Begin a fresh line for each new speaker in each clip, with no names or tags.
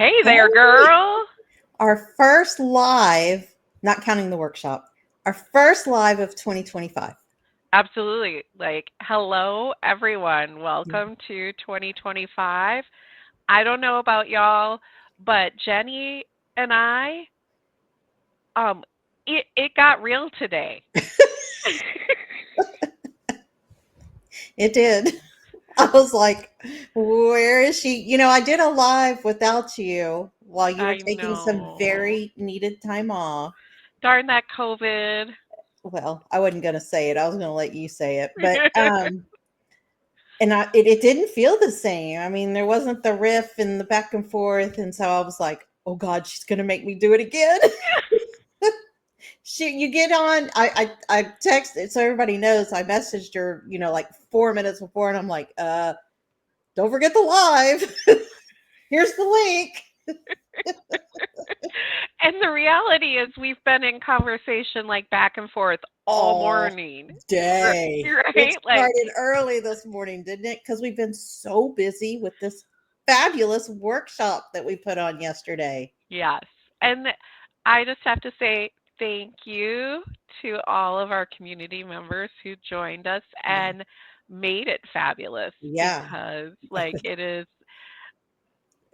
Hey there, girl.
Our first live, not counting the workshop, our first live of 2025.
Absolutely. Hello, everyone. Welcome to 2025. I don't know about y'all, but Jenny and I, it got real today.
It did. I was like, where is she? I did a live without you while you were
I
taking some
know.
very needed time off.
Darn that COVID.
Well, I wasn't going to say it. I was going to let you say it. But it didn't feel the same. I mean, there wasn't the riff and the back and forth. And so I was like, oh God, she's going to make me do it again. You get on. I texted so everybody knows. I messaged her, like 4 minutes before, and I'm like, don't forget the live. Here's the link.
And the reality is, we've been in conversation back and forth all
All
morning.
day. It
Right?
started early this morning, didn't it? Because we've been so busy with this fabulous workshop that we put on yesterday.
Yes. And I just have to say thank you to all of our community members who joined us
Yeah.
and made it fabulous
Yeah.
because, it is,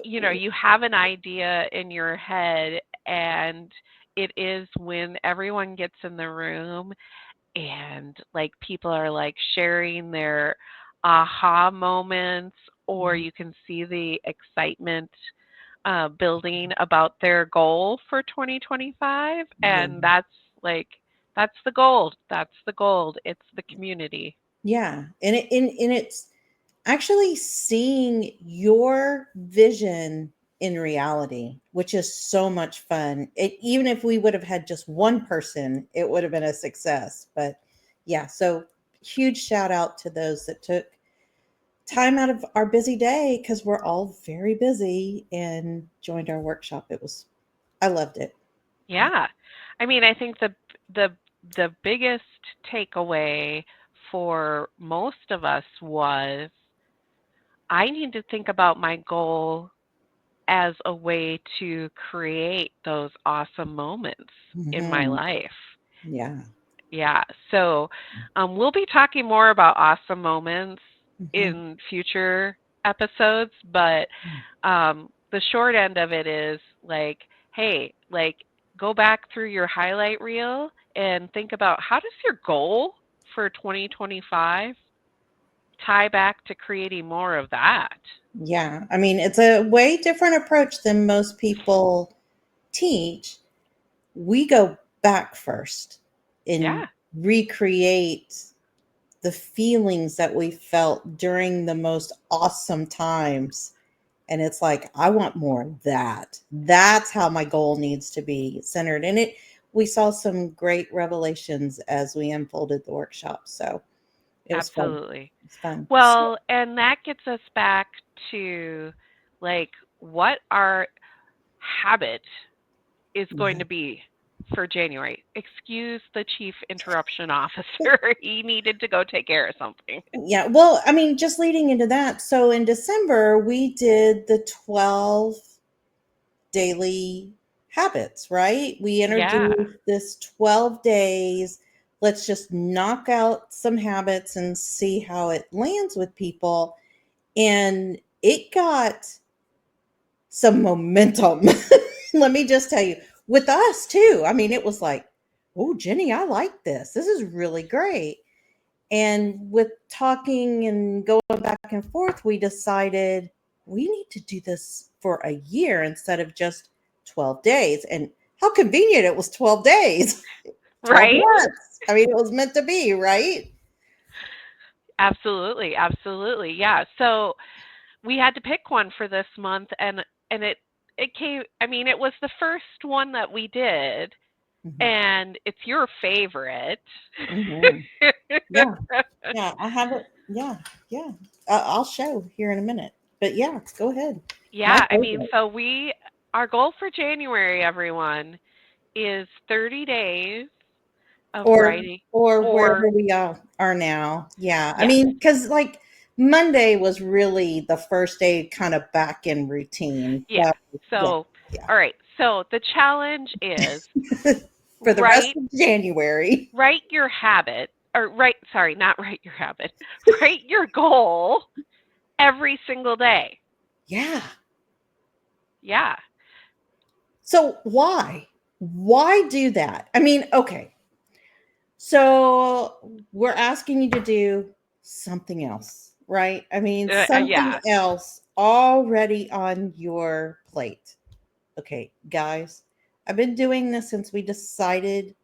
you have an idea in your head, and it is when everyone gets in the room and, people are, sharing their aha moments, or you can see the excitement building about their goal for 2025.
Yeah.
And that's the gold. That's the gold. It's the community.
Yeah. And it's actually seeing your vision in reality, which is so much fun. Even if we would have had just one person, it would have been a success. But yeah, so huge shout out to those that took time out of our busy day, because we're all very busy, and joined our workshop. I loved it.
Yeah. I mean, I think the the biggest takeaway for most of us was, I need to think about my goal as a way to create those awesome moments in my
Mhm.
life.
Yeah.
Yeah. So we'll be talking more about awesome moments
Mhm.
in future episodes, but the short end of it is hey, go back through your highlight reel and think about, how does your goal for 2025 tie back to creating more of that?
Yeah. I mean, it's a way different approach than most people teach. We go back first and
Yeah,
recreate the feelings that we felt during the most awesome times. And it's like, I want more of that. That's how my goal needs to be centered. And we saw some great revelations as we unfolded the workshop. So it was fun.
absolutely.
It's fun.
Well, and that gets us back to what our habit is going
Yeah.
to be for January. Excuse the chief interruption officer. He needed to go take care of something.
Yeah. Well, I mean, just leading into that. So in December, we did the 12 daily habits, right? We
Yeah,
introduced this 12 days. Let's just knock out some habits and see how it lands with people. And it got some momentum. Let me just tell you, with us too. I mean, it was like, oh, Jenny, I like this. This is really great. And with talking and going back and forth, we decided we need to do this for a year instead of just 12 days. And how convenient it was 12 days, 12
right?
months. I mean, it was meant to be, right?
Absolutely, absolutely. Yeah. So we had to pick one for this month, and it came, I mean, it was the first one that we did,
Hmm.
and it's your favorite.
Hmm. Yeah. Yeah. I have it. Yeah. Yeah. I'll show here in a minute. But yeah, go ahead. My
Yeah, I mean,
favorite.
so our goal for January, everyone, is 30 days of
or
writing,
or
or
wherever we are now. Yeah, I
yes,
mean, because like Monday was really the first day kind of back in routine.
Yeah.
So, yeah,
So,
yeah.
all right. So the challenge is
For the rest
write
of January.
write your habit or write sorry, not write your habit. Write your goal every single day.
Yeah.
Yeah.
So why? Why do that? I mean, okay. So we're asking you to do something else, right? I mean, something
Yeah.
else already on your plate. Okay, guys, I've been doing this since we decided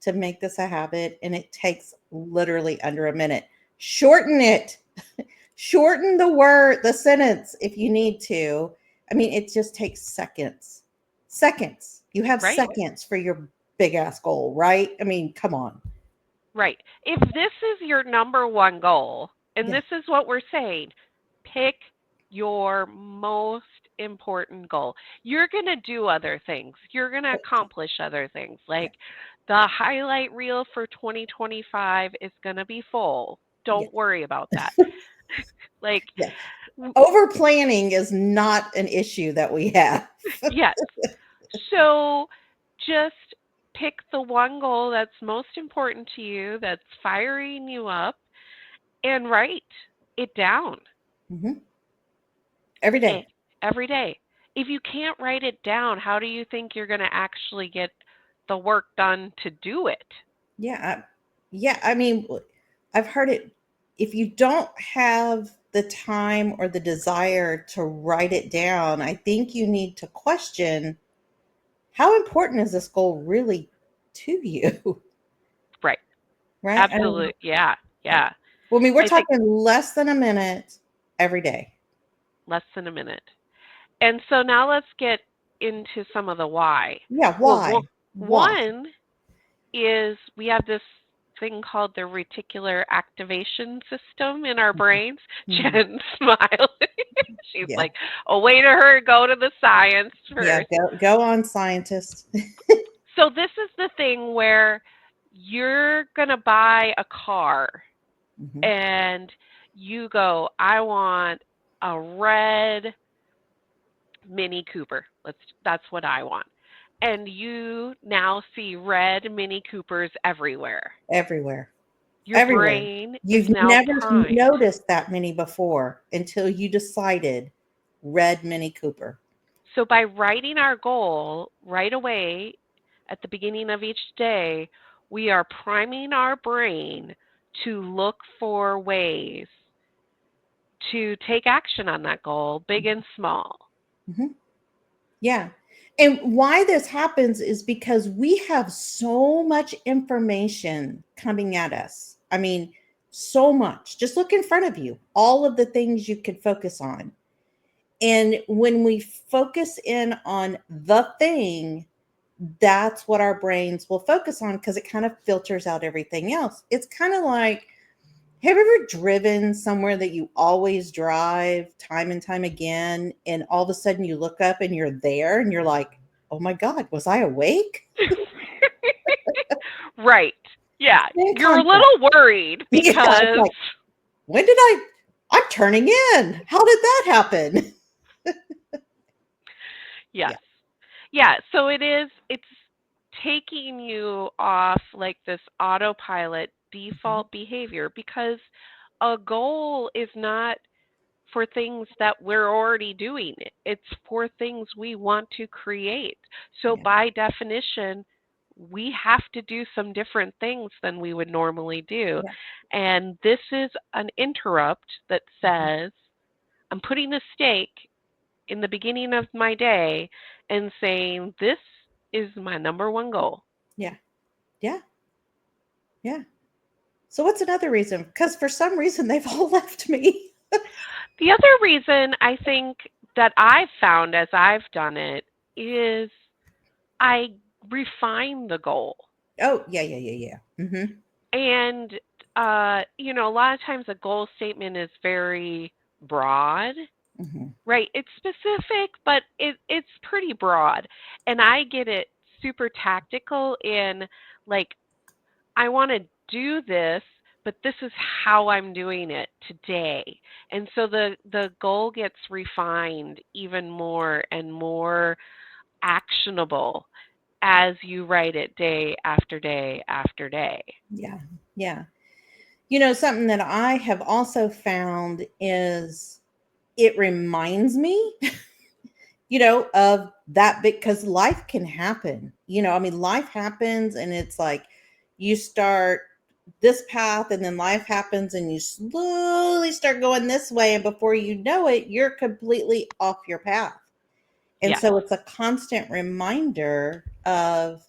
to make this a habit, and it takes literally under a minute. Shorten it. Shorten the sentence if you need to. I mean, it just takes seconds. Seconds. You have
Right.
seconds for your big ass goal, right? I mean, come on.
Right. If this is your number one goal, and
Yeah,
this is what we're saying, pick your most important goal. You're going to do other things. You're going to accomplish other things.
yeah,
Like the highlight reel for 2025 is going to be full.
yeah,
Don't worry about that. Like,
yeah. Over planning is not an issue that we have.
yes. So just pick the one goal that's most important to you, that's firing you up, and write it down
Mhm. Every
eh,
day.
every day. If you can't write it down, how do you think you're going to actually get the work done to do it?
Yeah, yeah. I mean, I've heard it. If you don't have the time or the desire to write it down, I think you need to question how important is this goal really to you,
Right.
right? I mean,
Absolutely. Yeah.
yeah.
Yeah.
Well, I mean, we're
I think
talking less than a minute every day.
less than a minute. And so now let's get into some of the why.
Yeah.
Well,
Why? Why?
one is we have this thing called the reticular activation system in our brains.
Mhm.
Jen smiled. She's
Yeah.
like, oh, wait to her, go to the science
Yeah.
first.
Go on, scientist.
So this is the thing where you're going to buy a car
Hmm.
and you go, I want a red Mini Cooper. That's what I want. And you now see red Mini Coopers everywhere.
Everywhere.
Your
Everywhere.
brain is
You've
now
never
primed.
noticed that many before until you decided red Mini Cooper.
So by writing our goal right away at the beginning of each day, we are priming our brain to look for ways to take action on that goal, big and small.
Mhm. Yeah. And why this happens is because we have so much information coming at us. I mean, so much. Just look in front of you, all of the things you could focus on. And when we focus in on the thing, that's what our brains will focus on because it kind of filters out everything else. It's kind of like, have you ever driven somewhere that you always drive time and time again, and all of a sudden you look up and you're there and you're like, oh my God, was I awake?
Right. Yeah.
Same
You're a
concept.
little worried
Yeah. It's
because
like, when did I'm turning in. How did that happen?
yes.
Yeah.
Yeah, so it's taking you off like this autopilot
Mhm.
default behavior because a goal is not for things that we're already doing. It's for things we want to create. So
Yeah.
by definition, we have to do some different things than we would normally do.
Yeah.
And this is an interrupt that
Mhm.
says, I'm putting a stake in the beginning of my day and saying, this is my number one goal.
Yeah. Yeah. Yeah. So what's another reason? Because for some reason they've all left me.
The other reason I think that I've found as I've done it is I refine the goal.
Oh, yeah, yeah, yeah, yeah. Hmm.
And, a lot of times a goal statement is very broad,
Hmm.
right? It's specific, but it's pretty broad. And I get it super tactical in like, I want to do this, but this is how I'm doing it today. And so the goal gets refined even more and more actionable as you write it day after day after day.
Yeah. Yeah. Something that I have also found is it reminds me, of that because life can happen. I mean, life happens and it's like you start this path and then life happens and you slowly start going this way. And before you know it, you're completely off your path. And
Yes.
so it's a constant reminder of,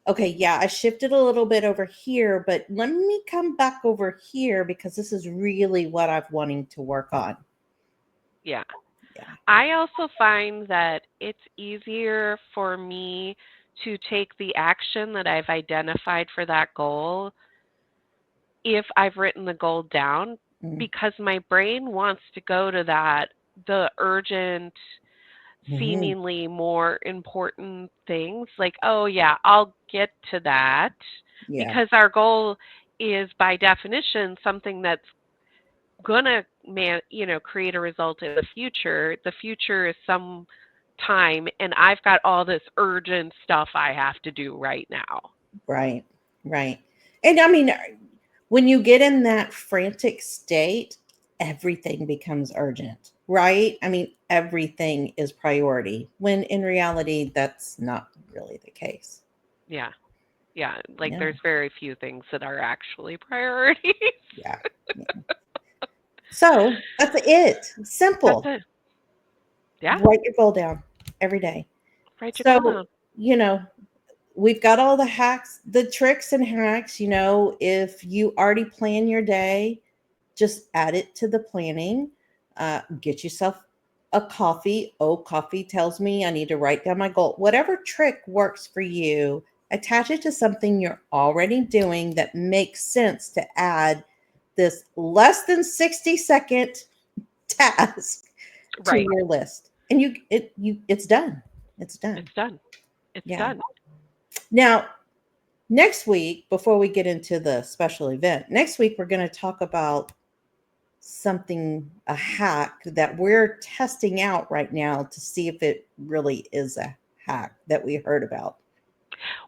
okay, yeah, I shifted a little bit over here, but let me come back over here because this is really what I'm wanting to work on.
Yeah.
Yeah.
I also find that it's easier for me to take the action that I've identified for that goal if I've written the goal down because my brain wants to go to the urgent,
Mm-hmm.
seemingly more important things like, oh, yeah, I'll get to that
Yeah.
because our goal is by definition something that's gonna create a result in the future. The future is some time and I've got all this urgent stuff I have to do right now.
Right. Right. And I mean, when you get in that frantic state, everything becomes urgent, right? I mean, everything is priority when in reality, that's not really the case.
Yeah. Yeah, like
Yeah.
there's very few things that are actually priorities.
Yeah. Yeah. So that's it.
That's
Simple.
it. Yeah,
Write your goal down every day.
write your goal
So,
down.
you know, we've got all the hacks, the tricks and hacks. If you already plan your day, just add it to the planning. Get yourself a coffee. Oh, coffee tells me I need to write down my goal. Whatever trick works for you, attach it to something you're already doing that makes sense to add this less than 60-second task to
Right.
your list. And it's done. It's done.
It's done. It's
Yeah.
done.
Now, next week, before we get into the special event, next week we're going to talk about something, a hack that we're testing out right now to see if it really is a hack that we heard about.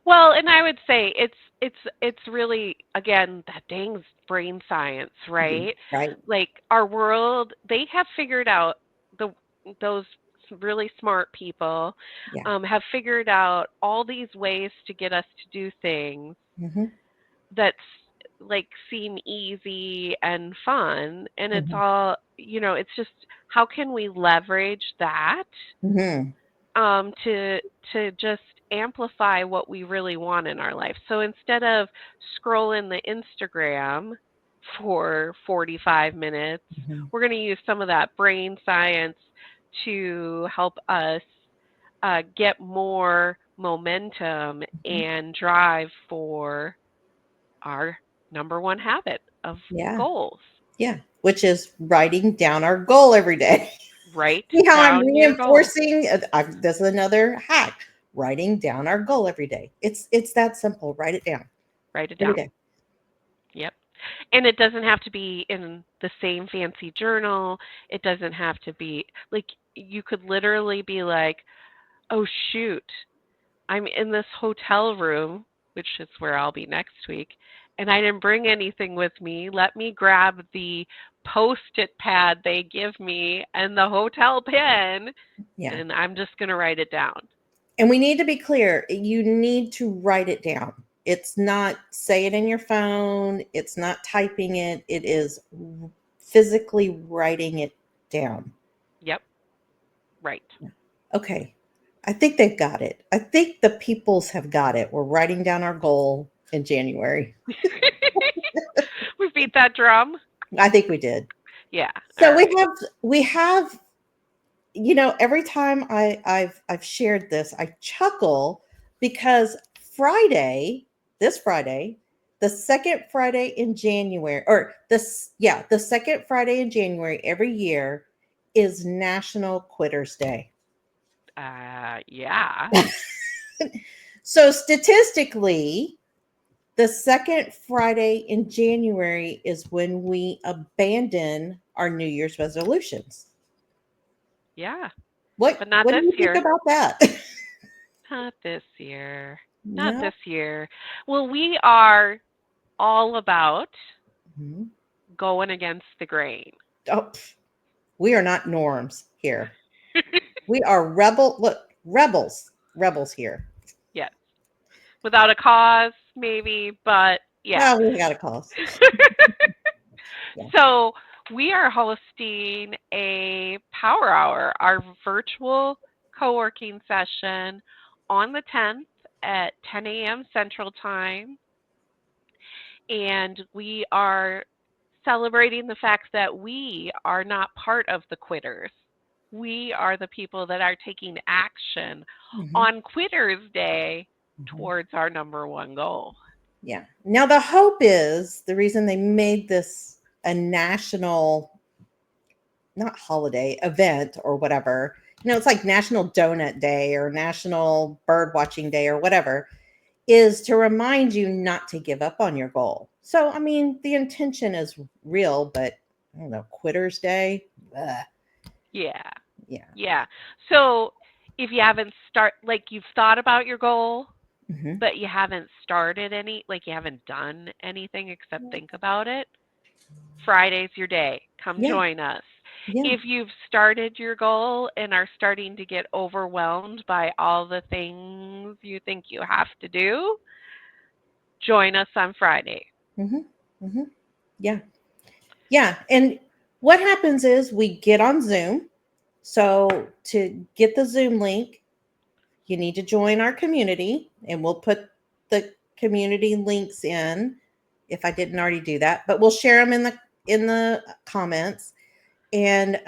Well, and I would say it's really again that dang brain science, right?
Right?
Like our world, they have figured out the those really smart people
Yeah.
have figured out all these ways to get us to do things
Hmm.
that's like seem easy and fun, and it's
Hmm.
all it's just how can we leverage that
Hmm.
to just amplify what we really want in our life. So instead of scrolling the Instagram for 45 minutes,
Hmm.
we're going to use some of that brain science to help us get more momentum
Hmm.
and drive for our number one habit of
Yeah.
goals.
Yeah. Which is writing down our goal every day.
Write
See how I'm
down your goal.
reinforcing? This is another hack. Writing down our goal every day. It's that simple. Write it down
Write it
every
down.
day.
Yep. And it doesn't have to be in the same fancy journal. It doesn't have to be like you could literally be like, "Oh shoot, I'm in this hotel room, which is where I'll be next week, and I didn't bring anything with me. Let me grab the post-it pad they give me and the hotel pen,
Yeah.
and I'm just going to write it down."
And we need to be clear. You need to write it down. It's not say it in your phone. It's not typing it. It is physically writing it down.
Yep. Right.
Yeah. Okay. I think they've got it. I think the peoples have got it. We're writing down our goal in January.
We beat that drum.
I think we did.
Yeah. All
So we
right.
have we have every time I've shared this, I chuckle because this Friday, the second Friday in January, or the second Friday in January every year is National Quitters Day.
Yeah.
So statistically, The second Friday in January is when we abandon our New Year's resolutions.
Yeah,
What
but not
what do
this
you think
year.
about that?
Not this year. Not
No.
this year. Well, we are all about
Mhm.
going against the grain.
Oh, we are not norms here. We are rebels here.
Yes. Without a cause, maybe, but yeah.
Well, we got a cause. Yeah.
So we are hosting a power hour, our virtual co working session on the 10th at 10 a.m. Central Time. And we are celebrating the fact that we are not part of the quitters. We are the people that are taking action
Mhm,
on Quitters Day
mhm.
towards our number one goal.
Yeah. Now the hope is the reason they made this a national, not holiday, event or whatever. It's like National Donut Day or National Bird Watching Day or whatever, is to remind you not to give up on your goal. So, I mean, the intention is real, but I don't know, Quitter's Day. Ugh,
Yeah.
yeah.
Yeah. So if you haven't like you've thought about your goal,
Hmm.
but you haven't started like you haven't done anything except think about it, Friday's your day. Come
Yeah.
join us.
Yeah.
If you've started your goal and are starting to get overwhelmed by all the things you think you have to do, join us on Friday.
Hmm. Hmm. Yeah. Yeah. And what happens is we get on Zoom. So to get the Zoom link, you need to join our community, and we'll put the community links in if I didn't already do that, but we'll share them in the comments. And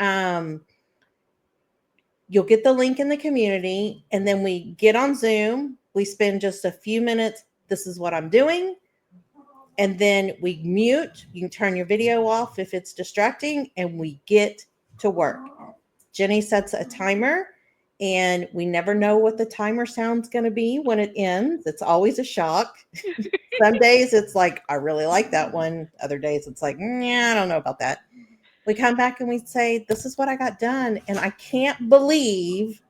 you'll get the link in the community, and then we get on Zoom. We spend just a few minutes. This is what I'm doing. And then we mute. You can turn your video off if it's distracting, and we get to work. Jenny sets a timer, and we never know what the timer sound's going to be when it ends. It's always a shock. Some days it's like, I really like that one. Other days it's like, yeah, I don't know about that. We come back and we say, this is what I got done. And I can't believe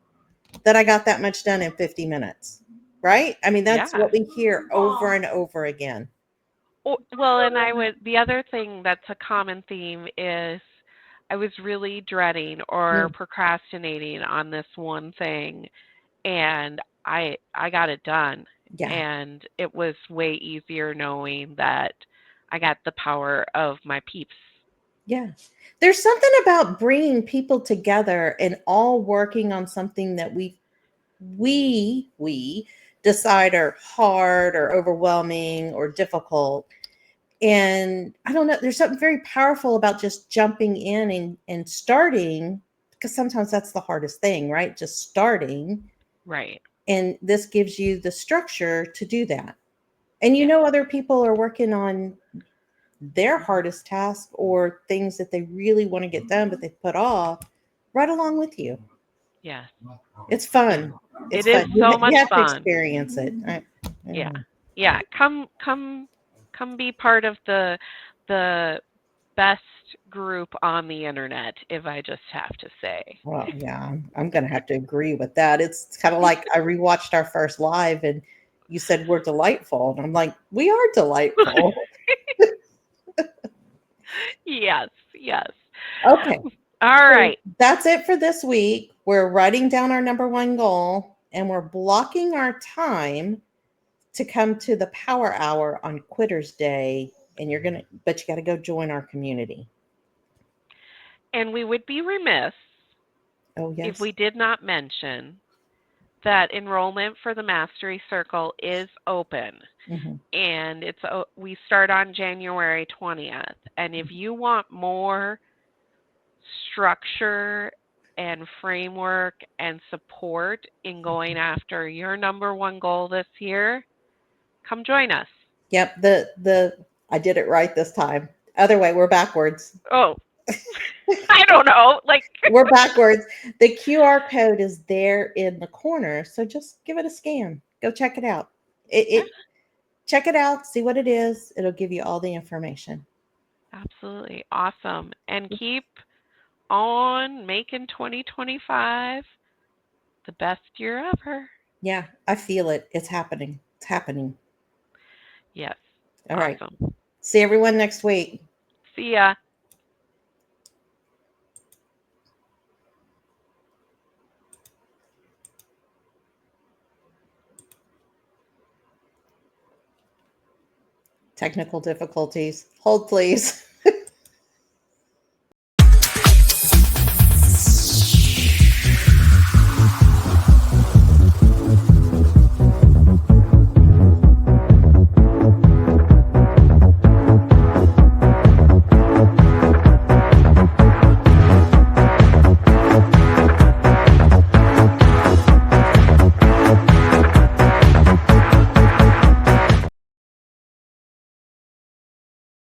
that I got that much done in 50 minutes. Right? I mean, that's
Yeah.
what we hear over and over again.
Well, and the other thing that's a common theme is I was really dreading or
Mm,
procrastinating on this one thing and I got it done
yeah.
and it was way easier knowing that I got the power of my peeps.
Yeah. There's something about bringing people together and all working on something that we decide are hard or overwhelming or difficult. And I don't know, there's something very powerful about just jumping in and starting, because sometimes that's the hardest thing, right? Just starting.
Right.
And this gives you the structure to do that. And
Yes.
other people are working on their hardest task or things that they really want to get done, but they put off right along with you.
Yes.
It's
Yes.
fun. It's
It is
fun.
so much
You have to
fun.
experience it.
Yeah.
Mhm.
Yeah. Come be part of the best group on the internet, if I just have to say.
Well, yeah, I'm going to have to agree with that. It's kind of like I rewatched our first live, and you said we're delightful. And I'm like, we are delightful.
Yes. Yes.
Okay.
All
So
right.
that's it for this week. We're writing down our number one goal, and we're blocking our time to come to the power hour on Quitters Day. And but you got to go join our community.
And we would be remiss
Oh,
if
yes.
we did not mention that enrollment for the Mastery Circle is open.
Hmm.
And we start on January 20th. And if you want more structure and framework and support in going after your number one goal this year, come join us.
Yep. The I did it right this time. Other way, we're backwards.
Oh, I don't know. Like,
We're backwards. The QR code is there in the corner, so just give it a scan. Go check it out. It check it out, see what it is. It'll give you all the information.
Absolutely. Awesome. And keep on making 2025 the best year ever.
Yeah, I feel it. It's happening. It's happening.
Yes.
All right.
Awesome.
See everyone next week.
See ya.
Technical difficulties. Hold, please.